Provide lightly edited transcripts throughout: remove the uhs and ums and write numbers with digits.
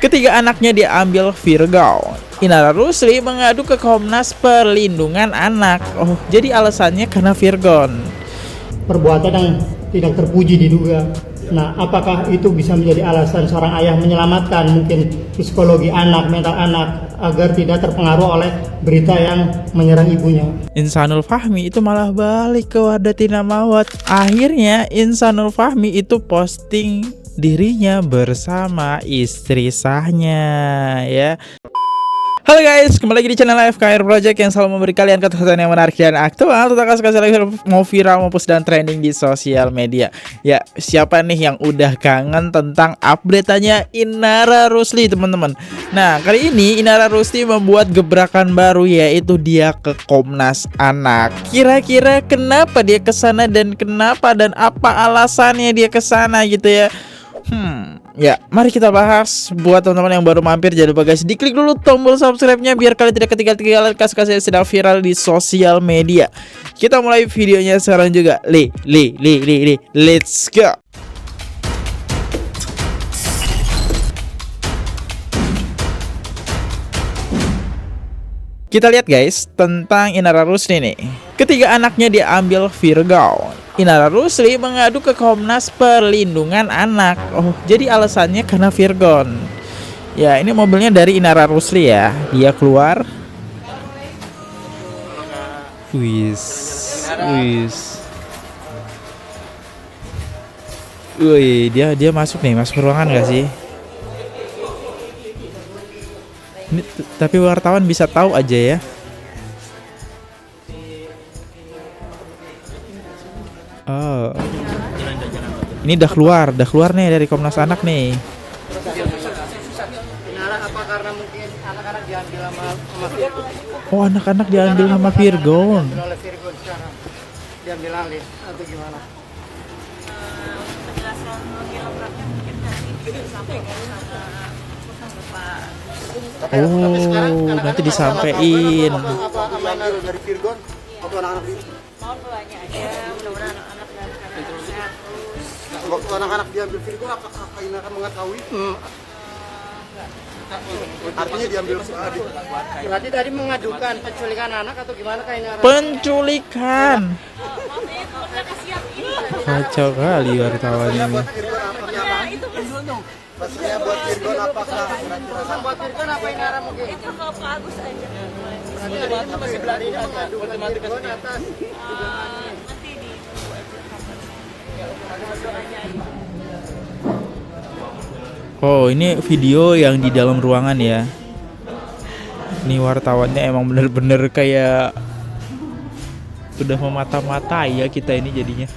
Ketiga anaknya diambil Virgo. Inara Rusli mengadu ke Komnas Perlindungan Anak. Oh, jadi alasannya karena Virgon. Perbuatan yang tidak terpuji diduga. Nah, apakah itu bisa menjadi alasan seorang ayah menyelamatkan mungkin psikologi anak, mental anak agar tidak terpengaruh oleh berita yang menyerang ibunya? Insanul Fahmi itu malah balik ke Wahdatina Mawat. Akhirnya Insanul Fahmi itu posting dirinya bersama istri sahnya ya. Halo guys, kembali lagi di channel FKR Project yang selalu memberi kalian kata-kata yang menarik dan aktual tentang kasus-kasus yang mau viral maupun sedang trending di sosial media. Ya, siapa nih yang udah kangen tentang update-nya Inara Rusli, teman-teman? Nah, kali ini Inara Rusli membuat gebrakan baru, yaitu dia ke Komnas Anak. Kira-kira kenapa dia ke sana dan kenapa dan apa alasannya dia ke sana gitu ya? Ya, mari kita bahas. Buat teman-teman yang baru mampir, jangan lupa guys, diklik dulu tombol subscribe-nya biar kalian tidak ketinggalan kasus-kasus yang sedang viral di sosial media. Kita mulai videonya sekarang juga. Let's go. Kita lihat guys tentang Inara Rusli nih. Ketiga anaknya diambil Virgo. Inara Rusli mengadu ke Komnas Perlindungan Anak. Oh, jadi alasannya karena Virgon. Ya, ini mobilnya dari Inara Rusli ya. Dia keluar. Wih. Dia masuk nih, masuk ruangan gak sih? Ini tapi wartawan bisa tahu aja ya. Oh, ini udah keluar nih dari Komnas Anak nih. Oh, anak-anak diambil sama Virgon. Diambil alih atau gimana? Oh, nanti disampein. Apa amanah dari Virgon atau anak-anak di? Mohon doanya aja, mudah-mudahan anak-anak dan anak sehat terus. Waktu anak-anak diambil Virgon, apakah Inara mengetahui? Artinya diambil berarti tadi mengadukan penculikan anak atau gimana Kak Inara? Penculikan. Kacau kali wartawan ini. Itu Pastinya buat Virgon apakah? Buat Virgon apa Inara mungkin? itu ke Pak Agus aja. Berarti ini masih berani adukan Virgon atas. Nanti di Oh, ini video yang di dalam ruangan ya. Ini wartawannya emang bener-bener kayak udah memata-matai ya kita ini jadinya.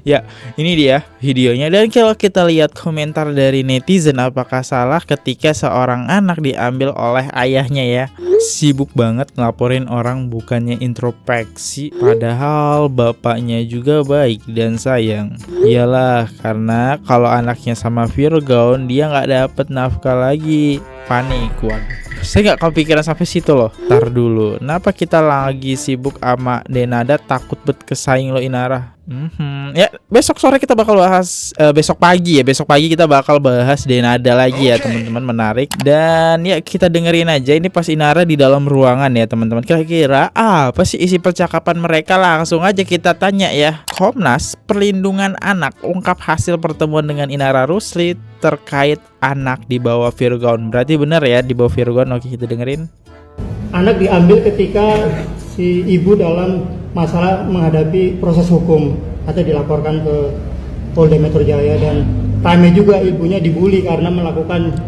Ya, ini dia videonya. Dan kalau kita lihat komentar dari netizen, apakah salah ketika seorang anak diambil oleh ayahnya ya? Sibuk banget ngelaporin orang, bukannya introspeksi, padahal bapaknya juga baik dan sayang. Iyalah, karena kalau anaknya sama Virgon, dia nggak dapet nafkah lagi. Panik, waduh. Saya nggak kepikiran sampai situ loh. Tar dulu, kenapa kita lagi sibuk sama Denada, takut bet kesaing lo Inara? Ya, besok sore kita bakal bahas, besok pagi kita bakal bahas Denada lagi ya teman-teman, menarik. Dan ya kita dengerin aja ini pas Inara di dalam ruangan ya teman-teman. Kira-kira apa sih isi percakapan mereka? Langsung aja kita tanya ya. Komnas Perlindungan Anak ungkap hasil pertemuan dengan Inara Rusli terkait anak di bawah Virgon. Berarti benar ya di bawah Virgon. Oke, kita dengerin. Anak diambil ketika si ibu dalam masalah menghadapi proses hukum atau dilaporkan ke Polda Metro Jaya, dan rame juga ibunya dibully karena melakukan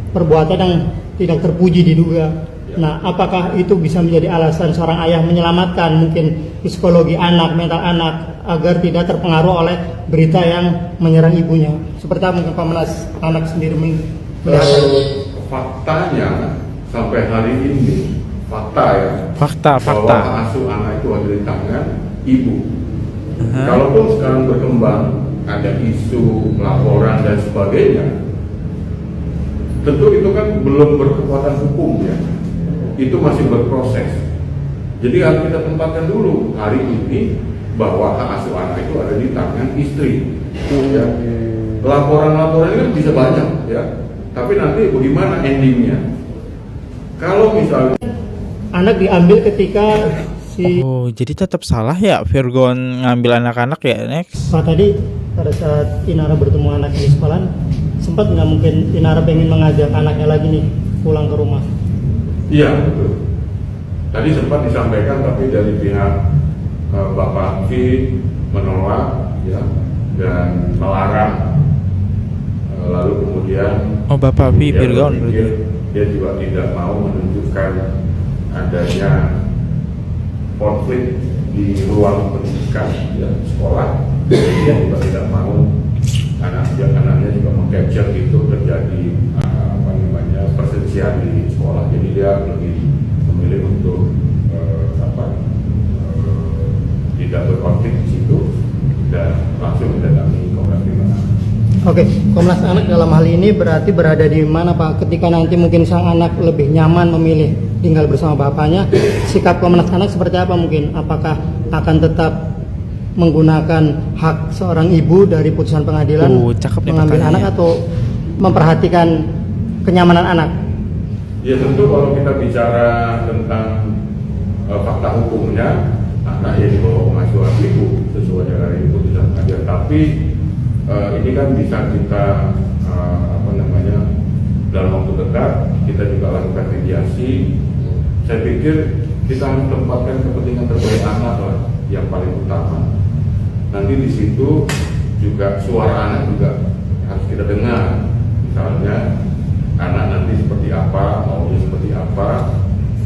perbuatan yang tidak terpuji diduga. Nah, apakah itu bisa menjadi alasan seorang ayah menyelamatkan mungkin psikologi anak, mental anak agar tidak terpengaruh oleh berita yang menyerang ibunya? Seperti apa mungkin Komnas Anak sendiri melihat? Faktanya sampai hari ini fakta ya, Fakta. bahwa asuh anak itu ada di tangan ibu. Kalaupun sekarang berkembang ada isu laporan dan sebagainya, tentu itu kan belum berkekuatan hukum ya, itu masih berproses. Jadi harus kita tempatkan dulu hari ini bahwa hak asuh anak itu ada di tangan istri. Ya. Laporan-laporan ini kan bisa banyak ya, Tapi nanti bagaimana endingnya? Kalau misalnya Anak diambil ketika si Oh, jadi tetap salah ya Virgon ngambil anak-anak ya, next. Pak tadi pada saat Inara bertemu anak di sekolah, sempat nggak mungkin Inara pengen mengajak anaknya lagi nih pulang ke rumah? iya betul. Tadi sempat disampaikan tapi dari pihak Bapak V menolak ya dan melarang. Lalu kemudian Oh, Bapak V dia Virgon berpikir berarti. dia juga tidak mau menunjukkan adanya konflik di ruang pendidikan ya, sekolah. Jadi dia juga tidak mau anaknya juga mengcapture itu terjadi perselisihan di sekolah. Jadi dia lebih memilih untuk tidak berkonflik di situ dan langsung mendatangi Komnas Anak. Oke, Komnas Anak dalam hal ini berarti berada di mana Pak? Ketika nanti mungkin sang anak lebih nyaman memilih tinggal bersama bapaknya, sikap Komnas Anak seperti apa mungkin? Apakah akan tetap menggunakan hak seorang ibu dari putusan pengadilan Cakep nih mengambil pertanyaannya. anak atau memperhatikan kenyamanan anak? Ya tentu kalau kita bicara tentang fakta hukumnya, anak ya di bawah pengasuhan ibu sesuai dengan putusan pengadilan. Tapi ini kan bisa kita dalam waktu dekat kita juga lakukan mediasi. Saya pikir kita harus tempatkan kepentingan terbaik anak lah yang paling utama. Nanti di situ juga suara anak juga harus kita dengar. Misalnya anak nanti seperti apa, maunya seperti apa.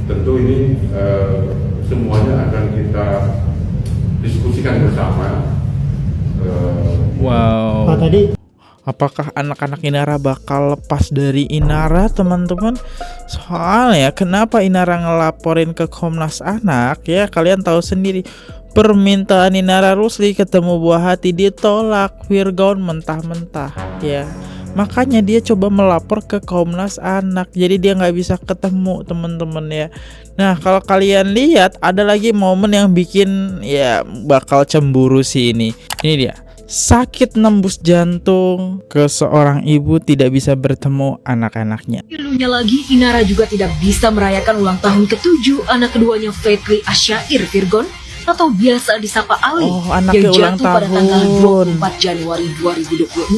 Tentu ini semuanya akan kita diskusikan bersama. Wow. Pak tadi Apakah anak-anak Inara bakal lepas dari Inara, teman-teman? Soalnya kenapa Inara ngelaporin ke Komnas Anak ya? Kalian tahu sendiri, permintaan Inara Rusli ketemu buah hati ditolak Virgon mentah-mentah ya. Makanya dia coba melapor ke Komnas Anak. Jadi dia nggak bisa ketemu, teman-teman ya. Nah, kalau kalian lihat ada lagi momen yang bikin ya bakal cemburu sih ini. Ini dia. Sakit nembus jantung ke seorang ibu tidak bisa bertemu anak-anaknya. Dulunya lagi, Inara juga tidak bisa merayakan ulang tahun ke-7 anak keduanya Fitri Asyair Virgon atau biasa disapa Ali Oh, anaknya yang ulang jatuh pada tanggal tahun. 24 Januari 2026.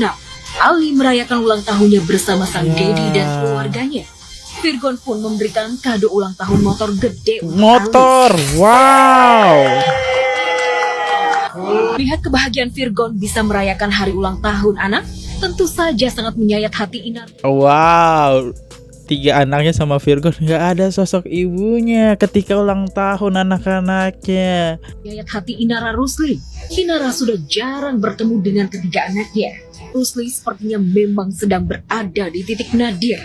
Ali merayakan ulang tahunnya bersama sang Ya. Dedi dan keluarganya. Virgon pun memberikan kado ulang tahun motor gede untuk Motor, wow. Lihat kebahagiaan Virgon bisa merayakan hari ulang tahun anak, tentu saja sangat menyayat hati Inara. Wow, 3 anaknya sama Virgon, nggak ada sosok ibunya ketika ulang tahun anak-anaknya. Menyayat hati Inara Rusli. Inara sudah jarang bertemu dengan ketiga anaknya. Rusli sepertinya memang sedang berada di titik nadir.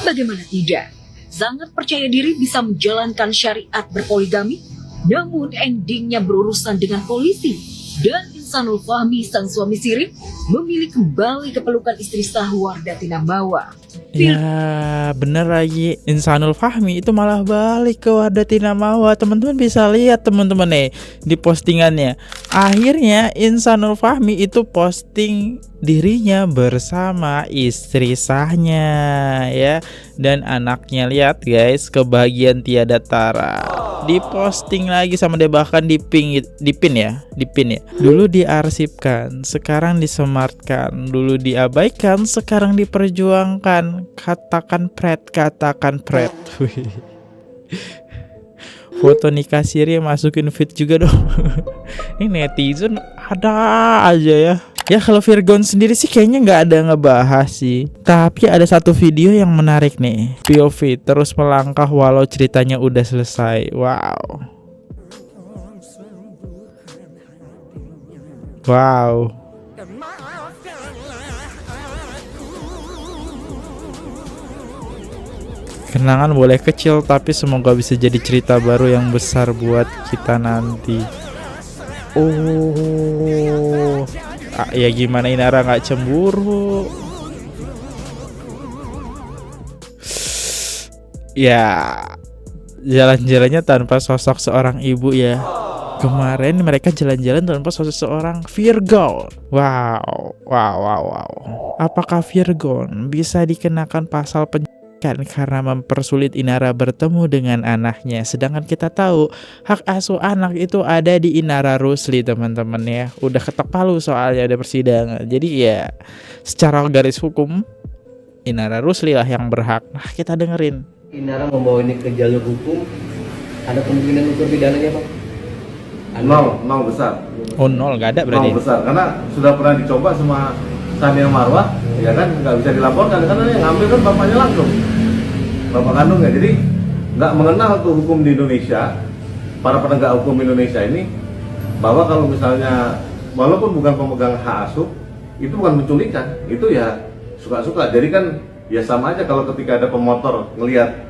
Bagaimana tidak? Sangat percaya diri bisa menjalankan syariat berpoligami, namun endingnya berurusan dengan polisi. Dan Insanul Fahmi, sang suami siri, memilih kembali ke pelukan istri sah Wardah Tinambawa. Ya bener lagi, Insanul Fahmi itu malah balik ke Wardah Tinamawa. Teman-teman bisa lihat teman-teman nih di postingannya. Akhirnya Insanul Fahmi itu posting dirinya bersama istri sahnya ya, dan anaknya. Lihat guys, kebahagiaan tiada tara. Diposting lagi sama dia, bahkan dipin ya. Dulu diarsipkan, sekarang disematkan. Dulu diabaikan, sekarang diperjuangkan. Katakan pret. Wih. Foto nikah siri masukin feed juga dong. Ini netizen ada aja ya. Ya kalau Virgon sendiri sih kayaknya nggak ada ngebahas sih. Tapi ada satu video yang menarik nih. POV terus melangkah walau ceritanya udah selesai. Wow. Kenangan boleh kecil tapi semoga bisa jadi cerita baru yang besar buat kita nanti. Oh, ya gimana Inara nggak cemburu? Ya, jalan-jalannya tanpa sosok seorang ibu ya. Kemarin mereka jalan-jalan tanpa seseorang Virgo. Wow. Apakah Virgon bisa dikenakan pasal penyiksaan karena mempersulit Inara bertemu dengan anaknya? Sedangkan kita tahu hak asuh anak itu ada di Inara Rusli, teman-teman ya. Udah ketok palu soalnya, ada persidangan. Jadi ya secara garis hukum Inara Rusli lah yang berhak. Nah, kita dengerin. Inara membawa ini ke jalur hukum, ada kemungkinan unsur pidananya, Pak? Nol besar. Oh, nol, gak ada berarti. Nol besar, karena sudah pernah dicoba sama Sania Marwah, ya kan nggak bisa dilaporkan karena yang ngambil kan bapaknya langsung, bapak kandungnya. Jadi nggak mengenal tuh hukum di Indonesia, para penegak hukum Indonesia ini, bahwa kalau misalnya walaupun bukan pemegang hak asuh, itu bukan penculikan, itu ya suka-suka. Jadi kan ya sama aja kalau ketika ada pemotor ngelihat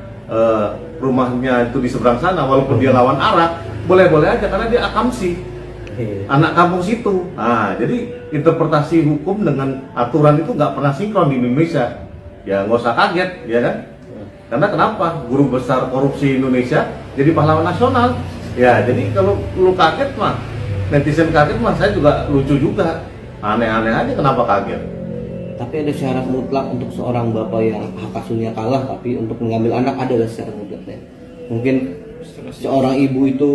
rumahnya itu di seberang sana, walaupun dia lawan arah, boleh-boleh aja karena dia akamsi, anak kampung situ. Nah, jadi interpretasi hukum dengan aturan itu nggak pernah sinkron di Indonesia. Ya nggak usah kaget, ya kan? Karena kenapa? Guru besar korupsi Indonesia jadi pahlawan nasional. Ya, jadi kalau lu kaget mah, netizen kaget mah, saya juga lucu juga. Aneh-aneh aja kenapa kaget. Tapi ada syarat mutlak untuk seorang bapak yang hak asuhnya kalah, tapi untuk mengambil anak ada syarat mutlaknya. Mungkin seorang ibu itu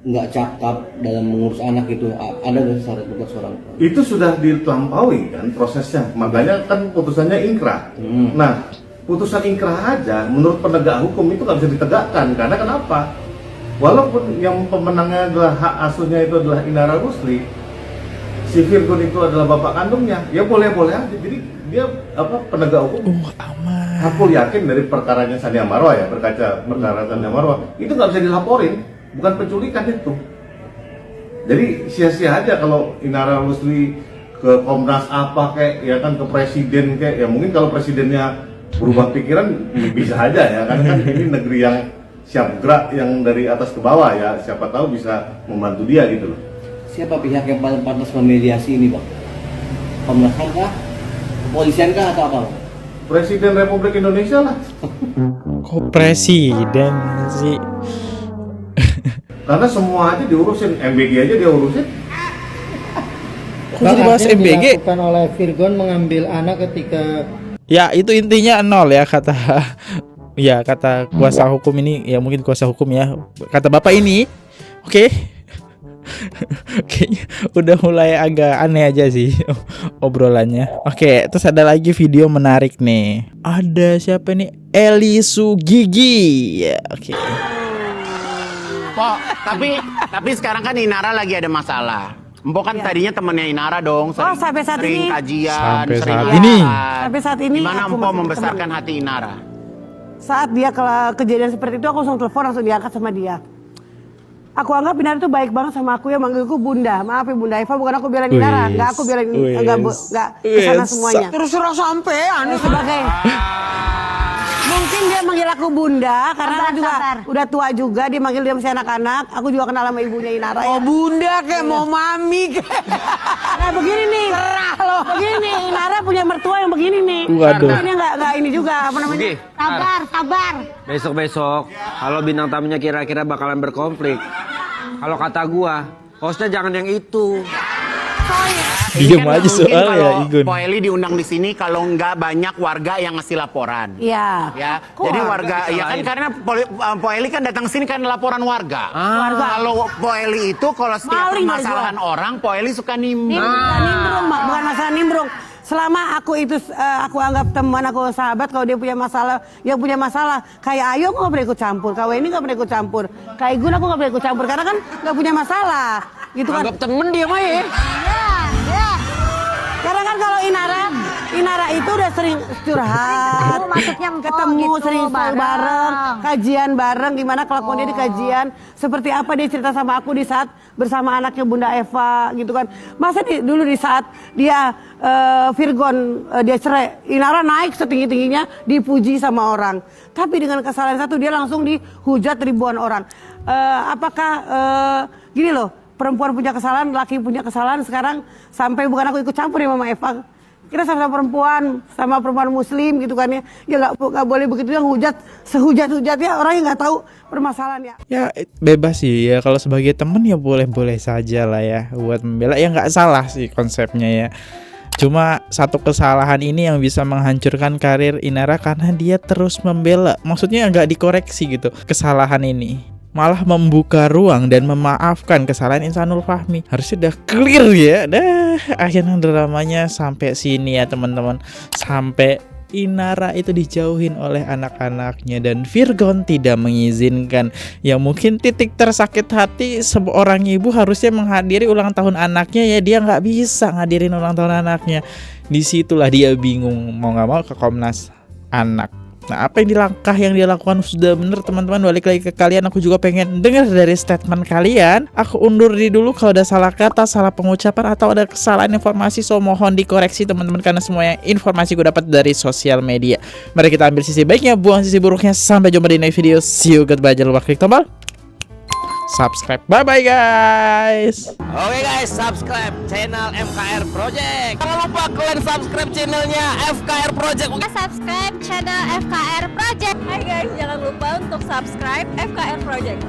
nggak cakap dalam mengurus anak itu, ada nggak syarat mutlak seorang? Itu sudah dilampaui kan prosesnya, makanya kan putusannya ingkrah. Nah, putusan ingkrah aja menurut penegak hukum itu nggak bisa ditegakkan, karena kenapa? Walaupun yang pemenangnya adalah hak asuhnya itu adalah Inara Rusli, si Virgon itu adalah bapak kandungnya, ya boleh-boleh aja. Jadi dia penegak hukum. Aman. Aku yakin dari perkaranya Sania Marwah ya, berkaca perkara Sania Marwah, itu nggak bisa dilaporin, bukan penculikan itu. Jadi sia-sia aja kalau Inara Rusli ke Komnas apa kayak, ya kan ke presiden kayak, ya mungkin kalau presidennya berubah pikiran bisa aja ya, karena kan ini negeri yang siap gerak, yang dari atas ke bawah ya, siapa tahu bisa membantu dia gitu loh. Siapa pihak yang paling pantas memediasi ini, Bang? Komnas HAM kah? Kepolisian kah atau apa, Bang? Presiden Republik Indonesia lah. Kok presiden sih? Karena semua aja diurusin, MBG aja dia urusin. Kok jadi bahas Yang MBG? dilakukan oleh Virgon mengambil anak ketika Ya itu intinya nol ya kata ya kata kuasa hukum ini, ya mungkin kuasa hukum ya, kata bapak ini. Oke. Kayaknya udah mulai agak aneh aja sih obrolannya. Oke, terus ada lagi video menarik nih. Ada siapa nih? Eli Sugigi. Ya, oke. Pok, tapi sekarang kan Inara lagi ada masalah. Empok kan tadinya temennya Inara dong, sering, sampai saat sering ini? kajian, Sampai sering saat lihat. ini? Sampai saat ini Gimana aku Empok masih membesarkan hati Inara? Saat dia kejadian seperti itu, aku langsung telepon, langsung diangkat sama dia. Aku anggap Inara itu baik banget sama aku, ya manggilku Bunda. Maaf ya Bunda Eva, bukan aku belain Inara, nggak aku belain, nggak kesana semuanya. Terus sampean. Sebagai mungkin dia manggil aku Bunda karena aku juga udah tua juga, dia manggil dia masih anak-anak. Aku juga kenal sama ibunya Inara. Oh Bunda kayak mau mami kayak. Nah begini nih, begini nih, Inara punya mertua yang begini nih. Waduh. Ini nggak ini juga apa namanya? Sabar. Besok-besok kalau bintang tamunya kira-kira bakalan berkonflik, kalau kata gua, hostnya jangan yang itu. Diem Kan aja mungkin soal ya kalau Igun. Po Eli diundang di sini kalau nggak banyak warga yang ngasih laporan. Iya. Ya, jadi warga ya kan karena Po Eli kan datang sini kan laporan warga. Kalau Po Eli itu kalau setiap Maling permasalahan orang, Po Eli suka nimbrung. Nimbrung, Mak. Bukan masalah nimbrung. Selama aku itu aku anggap teman, aku sahabat, kalau dia punya masalah, yang punya masalah kayak Ayu aku nggak pernah ikut campur, kalau ini nggak pernah ikut campur, kayak Gun aku nggak pernah ikut campur karena kan nggak punya masalah, gitu kan? Anggap temen dia mah ya. Ya. Karena kan kalau Inara itu udah sering curhat, ketemu gitu, sering bareng, kajian bareng, gimana kelakuan dia di kajian, seperti apa dia cerita sama aku di saat bersama anaknya Bunda Eva, gitu kan. Masa dulu di saat dia Virgon dia cerai, Inara naik setinggi-tingginya dipuji sama orang. Tapi dengan kesalahan satu dia langsung dihujat ribuan orang. Apakah gini loh, perempuan punya kesalahan, laki punya kesalahan, sekarang sampai bukan aku ikut campur ya Mama Eva. kita sama perempuan muslim gitu kan ya. Ya nggak boleh begitu yang sehujat-hujatnya orang yang nggak tahu permasalahan ya. Ya bebas sih ya, kalau sebagai temen ya boleh-boleh saja lah ya buat membela, ya nggak salah sih konsepnya ya. Cuma satu kesalahan ini yang bisa menghancurkan karir Inara karena dia terus membela. Maksudnya nggak dikoreksi gitu kesalahan ini, malah membuka ruang dan memaafkan kesalahan Insanul Fahmi. Harusnya udah clear ya. Akhirnya dramanya sampai sini ya teman-teman. Sampai Inara itu dijauhin oleh anak-anaknya dan Virgon tidak mengizinkan. Ya mungkin titik tersakit hati seorang ibu harusnya menghadiri ulang tahun anaknya, ya dia nggak bisa ngadirin ulang tahun anaknya. Disitulah dia bingung mau nggak mau ke Komnas Anak. Nah, apa yang dia lakukan sudah benar teman-teman. Balik lagi ke kalian, aku juga pengen dengar dari statement kalian. Aku undur diri dulu kalau ada salah kata, salah pengucapan atau ada kesalahan informasi, so mohon dikoreksi teman-teman karena semuanya informasi gue dapat dari sosial media. Mari kita ambil sisi baiknya, buang sisi buruknya. Sampai jumpa di next video. See you, goodbye. Jangan lupa klik tombol subscribe. Bye bye guys. Oke guys, subscribe channel FKR Project. Jangan lupa kalian subscribe channelnya FKR Project. Subscribe channel FKR Project. Hai guys, jangan lupa untuk subscribe FKR Project.